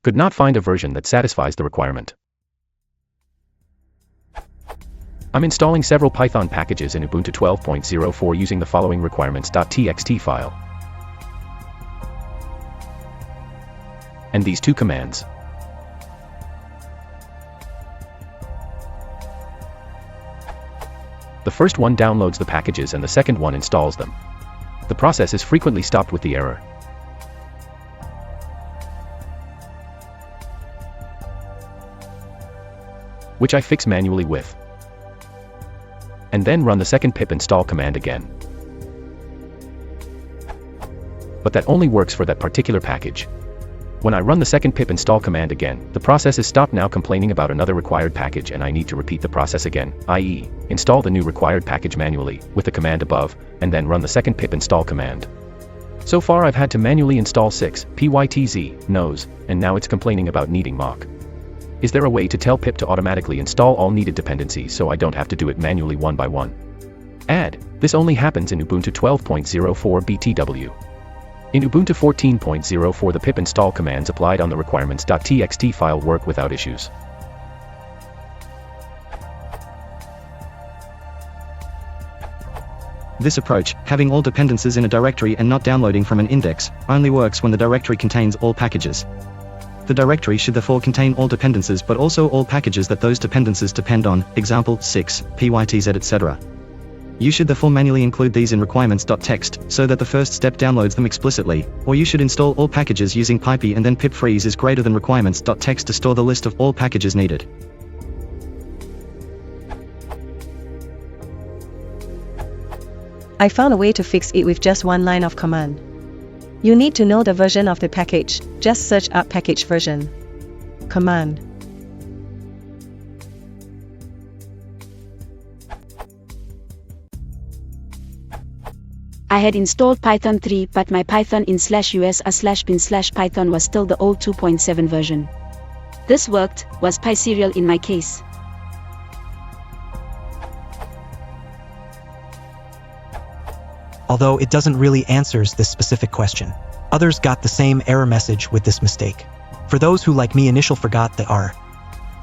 Could not find a version that satisfies the requirement. I'm installing several Python packages in Ubuntu 12.04 using the following requirements.txt file. And these two commands. The first one downloads the packages and the second one installs them. The process is frequently stopped with the error. Which I fix manually with. And then run the second pip install command again. But that only works for that particular package. When I run the second pip install command again, the process is stopped now complaining about another required package and I need to repeat the process again, i.e., install the new required package manually, with the command above, and then run the second pip install command. So far I've had to manually install 6 pytz no's, and now it's complaining about needing mock. Is there a way to tell pip to automatically install all needed dependencies so I don't have to do it manually one by one? Add. This only happens in Ubuntu 12.04 BTW. In Ubuntu 14.04 the pip install commands applied on the requirements.txt file work without issues. This approach, having all dependencies in a directory and not downloading from an index, only works when the directory contains all packages. The directory should therefore contain all dependencies but also all packages that those dependencies depend on, example 6, pytz etc. You should therefore manually include these in requirements.txt so that the first step downloads them explicitly, or you should install all packages using pipey and then pip freeze is greater than requirements.txt to store the list of all packages needed. I found a way to fix it with just one line of command. You need to know the version of the package, just search up package version. Command. I had installed Python 3 but my Python in /us/bin/python was still the old 2.7 version. This worked, was PySerial in my case. Although it doesn't really answers this specific question. Others got the same error message with this mistake. For those who like me initial forgot the R.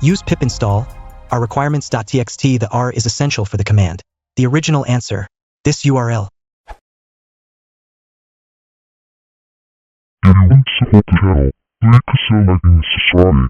Use pip install, our requirements.txt the R is essential for the command. The original answer, this URL. If you want to support the channel, please consider liking and subscribing.